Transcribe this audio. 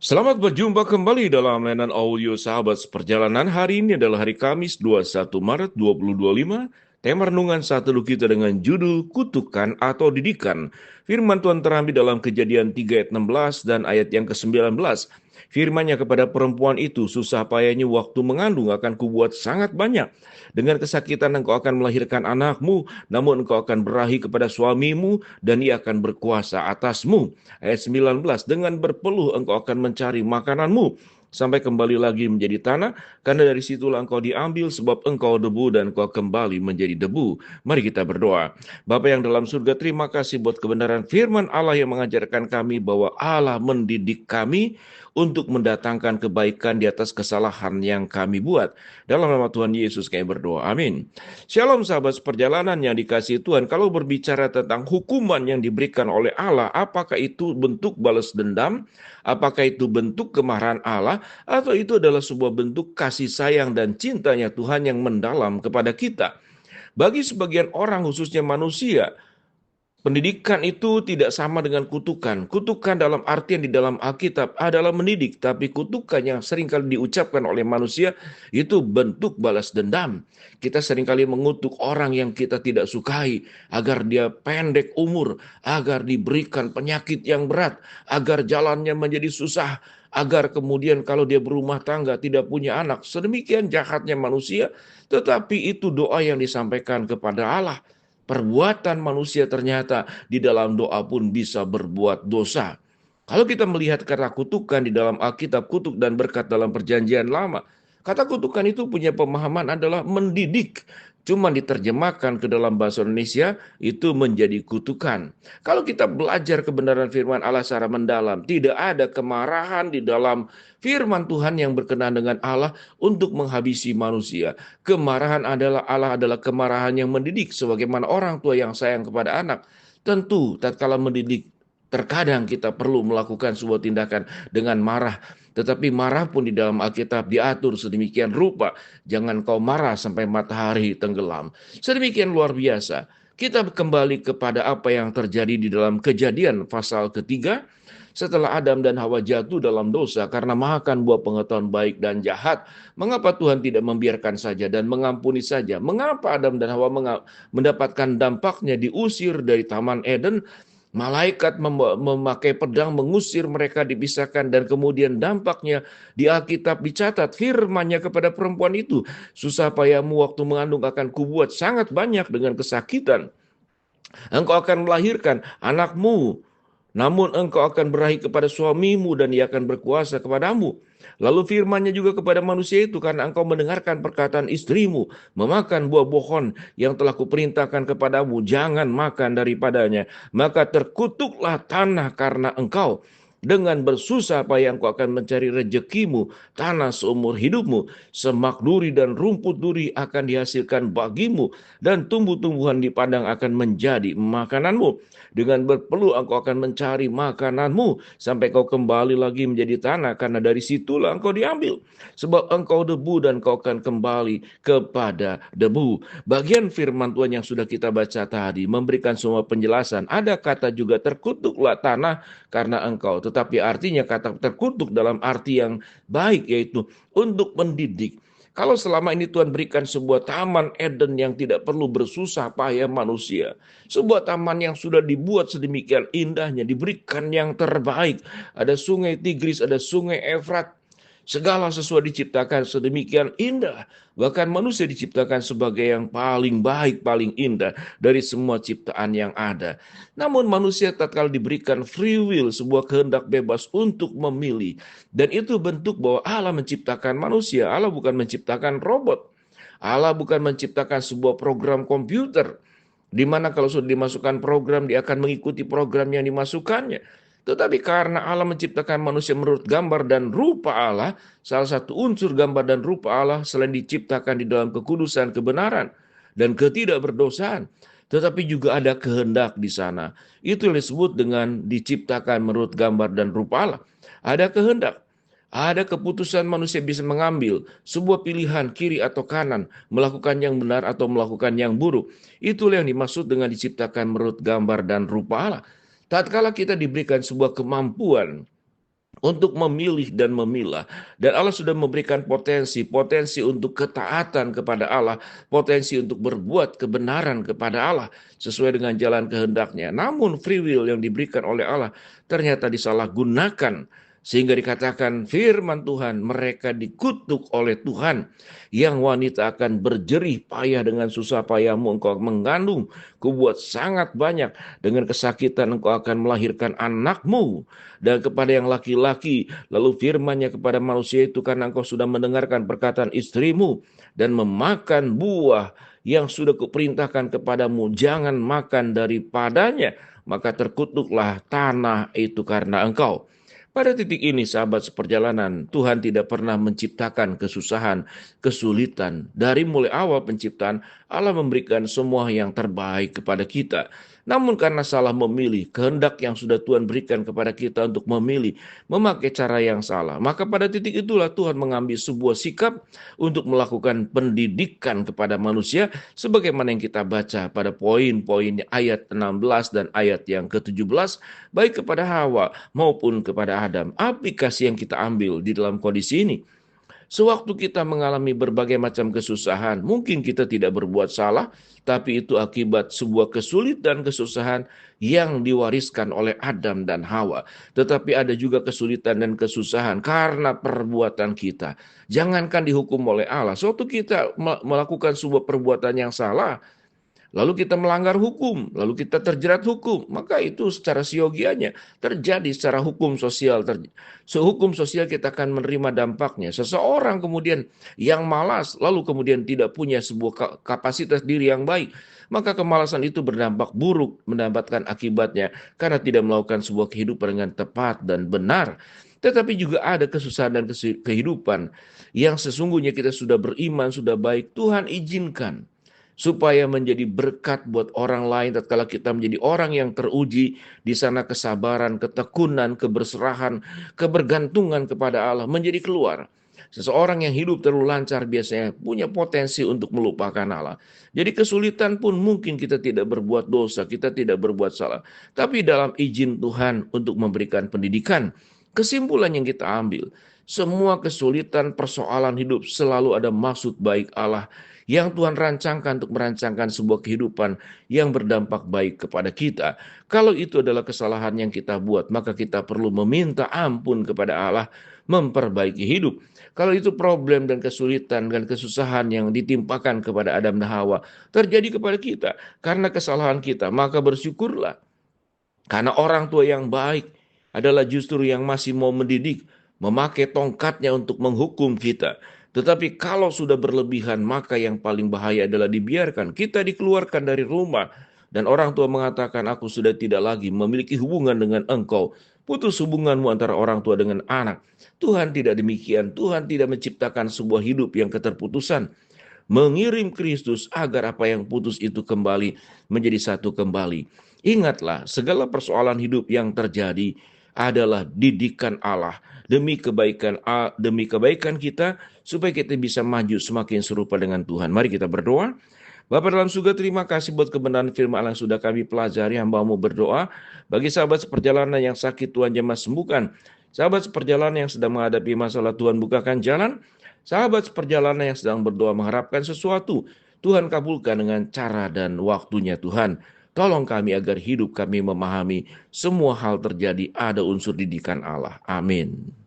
Selamat berjumpa kembali dalam layanan audio Sahabat Seperjalanan. Hari ini adalah hari Kamis 21 Maret 2025. Tema renungan saat teduh kita dengan judul Kutukan atau Didikan. Firman Tuhan terambil dalam Kejadian 3 ayat 16 dan ayat yang ke-19. Firman-Nya kepada perempuan itu, susah payahnya waktu mengandung akan kubuat sangat banyak. Dengan kesakitan engkau akan melahirkan anakmu, namun engkau akan berahi kepada suamimu dan ia akan berkuasa atasmu. Ayat 19, dengan berpeluh engkau akan mencari makananmu sampai kembali lagi menjadi tanah, karena dari situlah engkau diambil, sebab engkau debu dan engkau kembali menjadi debu. Mari kita berdoa. Bapa yang dalam surga, terima kasih buat kebenaran firman Allah yang mengajarkan kami bahwa Allah mendidik kami untuk mendatangkan kebaikan di atas kesalahan yang kami buat. Dalam nama Tuhan Yesus kami berdoa. Amin. Shalom sahabat seperjalanan yang dikasihi Tuhan. Kalau berbicara tentang hukuman yang diberikan oleh Allah, apakah itu bentuk balas dendam? Apakah itu bentuk kemarahan Allah? Atau itu adalah sebuah bentuk kasih sayang dan cintanya Tuhan yang mendalam kepada kita? Bagi sebagian orang, khususnya manusia, pendidikan itu tidak sama dengan kutukan. Kutukan dalam artian di dalam Alkitab adalah mendidik, tapi kutukan yang seringkali diucapkan oleh manusia itu bentuk balas dendam. Kita seringkali mengutuk orang yang kita tidak sukai agar dia pendek umur, agar diberikan penyakit yang berat, agar jalannya menjadi susah, agar kemudian kalau dia berumah tangga tidak punya anak. Sedemikian jahatnya manusia, tetapi itu doa yang disampaikan kepada Allah. Perbuatan manusia ternyata di dalam doa pun bisa berbuat dosa. Kalau kita melihat kata kutukan di dalam Alkitab, kutuk dan berkat dalam perjanjian lama, kata kutukan itu punya pemahaman adalah mendidik. Cuma diterjemahkan ke dalam bahasa Indonesia, itu menjadi kutukan. Kalau kita belajar kebenaran firman Allah secara mendalam, tidak ada kemarahan di dalam firman Tuhan yang berkenan dengan Allah untuk menghabisi manusia. Kemarahan adalah Allah adalah kemarahan yang mendidik, sebagaimana orang tua yang sayang kepada anak. Tentu tatkala mendidik, terkadang kita perlu melakukan sebuah tindakan dengan marah. Tetapi marah pun di dalam Alkitab diatur sedemikian rupa. Jangan kau marah sampai matahari tenggelam. Sedemikian luar biasa. Kita kembali kepada apa yang terjadi di dalam Kejadian pasal ketiga. Setelah Adam dan Hawa jatuh dalam dosa karena makan buah pengetahuan baik dan jahat, mengapa Tuhan tidak membiarkan saja dan mengampuni saja? Mengapa Adam dan Hawa mendapatkan dampaknya diusir dari Taman Eden? Malaikat memakai pedang mengusir mereka, dipisahkan, dan kemudian dampaknya di Alkitab dicatat firman-Nya kepada perempuan itu, susah payahmu waktu mengandung akan kubuat sangat banyak dengan kesakitan. Engkau akan melahirkan anakmu, namun engkau akan berahi kepada suamimu dan ia akan berkuasa kepadamu. Lalu firman-Nya juga kepada manusia itu, karena engkau mendengarkan perkataan istrimu, memakan buah pohon yang telah kuperintahkan kepadamu, jangan makan daripadanya. Maka terkutuklah tanah karena engkau. Dengan bersusah payah engkau akan mencari rejekimu, tanah seumur hidupmu. Semak duri dan rumput duri akan dihasilkan bagimu, dan tumbuh-tumbuhan di padang akan menjadi makananmu. Dengan berpeluh engkau akan mencari makananmu sampai kau kembali lagi menjadi tanah, karena dari situlah engkau diambil. Sebab engkau debu dan kau akan kembali kepada debu. Bagian firman Tuhan yang sudah kita baca tadi memberikan semua penjelasan. Ada kata juga terkutuklah tanah karena engkau. Tetapi artinya kata terkutuk dalam arti yang baik, yaitu untuk mendidik. Kalau selama ini Tuhan berikan sebuah taman Eden yang tidak perlu bersusah payah manusia, sebuah taman yang sudah dibuat sedemikian indahnya, diberikan yang terbaik, ada sungai Tigris, ada sungai Efrat, segala sesuatu diciptakan sedemikian indah. Bahkan manusia diciptakan sebagai yang paling baik, paling indah dari semua ciptaan yang ada. Namun manusia tatkala diberikan free will, sebuah kehendak bebas untuk memilih. Dan itu bentuk bahwa Allah menciptakan manusia. Allah bukan menciptakan robot. Allah bukan menciptakan sebuah program komputer, di mana kalau sudah dimasukkan program, dia akan mengikuti program yang dimasukkannya. Tetapi karena Allah menciptakan manusia menurut gambar dan rupa Allah, salah satu unsur gambar dan rupa Allah selain diciptakan di dalam kekudusan, kebenaran, dan ketidakberdosaan, tetapi juga ada kehendak di sana. Itu yang disebut dengan diciptakan menurut gambar dan rupa Allah. Ada kehendak. Ada keputusan manusia bisa mengambil sebuah pilihan kiri atau kanan, melakukan yang benar atau melakukan yang buruk. Itulah yang dimaksud dengan diciptakan menurut gambar dan rupa Allah. Tatkala kita diberikan sebuah kemampuan untuk memilih dan memilah. Dan Allah sudah memberikan potensi untuk ketaatan kepada Allah, potensi untuk berbuat kebenaran kepada Allah sesuai dengan jalan kehendaknya. Namun free will yang diberikan oleh Allah ternyata disalahgunakan. Sehingga dikatakan firman Tuhan, mereka dikutuk oleh Tuhan. Yang wanita akan berjerih payah dengan susah payahmu engkau mengandung. Kubuat sangat banyak, dengan kesakitan engkau akan melahirkan anakmu. Dan kepada yang laki-laki, lalu firman-Nya kepada manusia itu, karena engkau sudah mendengarkan perkataan istrimu dan memakan buah yang sudah kuperintahkan kepadamu, jangan makan daripadanya, maka terkutuklah tanah itu karena engkau. Pada titik ini, sahabat seperjalanan, Tuhan tidak pernah menciptakan kesusahan, kesulitan. Dari mulai awal penciptaan, Allah memberikan semua yang terbaik kepada kita. Namun karena salah memilih, kehendak yang sudah Tuhan berikan kepada kita untuk memilih, memakai cara yang salah, maka pada titik itulah Tuhan mengambil sebuah sikap untuk melakukan pendidikan kepada manusia, sebagaimana yang kita baca pada poin-poin ayat 16 dan ayat yang ke-17, baik kepada Hawa maupun kepada Adam. Aplikasi yang kita ambil di dalam kondisi ini, sewaktu kita mengalami berbagai macam kesusahan, mungkin kita tidak berbuat salah, tapi itu akibat sebuah kesulitan kesusahan yang diwariskan oleh Adam dan Hawa. Tetapi ada juga kesulitan dan kesusahan karena perbuatan kita. Jangankan dihukum oleh Allah, sewaktu kita melakukan sebuah perbuatan yang salah, lalu kita melanggar hukum, lalu kita terjerat hukum, maka itu secara siogianya terjadi secara hukum sosial. Sehukum sosial kita akan menerima dampaknya. Seseorang kemudian yang malas, lalu kemudian tidak punya sebuah kapasitas diri yang baik, maka kemalasan itu berdampak buruk, mendapatkan akibatnya karena tidak melakukan sebuah kehidupan dengan tepat dan benar. Tetapi juga ada kesusahan dan kehidupan yang sesungguhnya kita sudah beriman, sudah baik, Tuhan izinkan supaya menjadi berkat buat orang lain tatkala kita menjadi orang yang teruji di sana, kesabaran, ketekunan, keberserahan, kebergantungan kepada Allah menjadi keluar. Seseorang yang hidup terlalu lancar biasanya punya potensi untuk melupakan Allah. Jadi kesulitan pun mungkin kita tidak berbuat dosa, kita tidak berbuat salah. Tapi dalam izin Tuhan untuk memberikan pendidikan, kesimpulan yang kita ambil, semua kesulitan persoalan hidup selalu ada maksud baik Allah yang Tuhan rancangkan untuk merancangkan sebuah kehidupan yang berdampak baik kepada kita. Kalau itu adalah kesalahan yang kita buat, maka kita perlu meminta ampun kepada Allah, memperbaiki hidup. Kalau itu problem dan kesulitan dan kesusahan yang ditimpakan kepada Adam dan Hawa terjadi kepada kita karena kesalahan kita, maka bersyukurlah. Karena orang tua yang baik adalah justru yang masih mau mendidik, memakai tongkatnya untuk menghukum kita. Tetapi kalau sudah berlebihan, maka yang paling bahaya adalah dibiarkan. Kita dikeluarkan dari rumah, dan orang tua mengatakan, aku sudah tidak lagi memiliki hubungan dengan engkau. Putus hubunganmu antara orang tua dengan anak. Tuhan tidak demikian. Tuhan tidak menciptakan sebuah hidup yang keterputusan. Mengirim Kristus agar apa yang putus itu kembali menjadi satu kembali. Ingatlah, segala persoalan hidup yang terjadi adalah didikan Allah demi kebaikan kita, supaya kita bisa maju semakin serupa dengan Tuhan. Mari kita berdoa. Bapa dalam surga, terima kasih buat kebenaran firman Allah yang sudah kami pelajari. Hamba-Mu berdoa bagi sahabat seperjalanan yang sakit, Tuhan jamah sembuhkan. Sahabat seperjalanan yang sedang menghadapi masalah, Tuhan bukakan jalan. Sahabat seperjalanan yang sedang berdoa mengharapkan sesuatu, Tuhan kabulkan dengan cara dan waktunya Tuhan. Tolong kami agar hidup kami memahami semua hal terjadi ada unsur didikan Allah. Amin.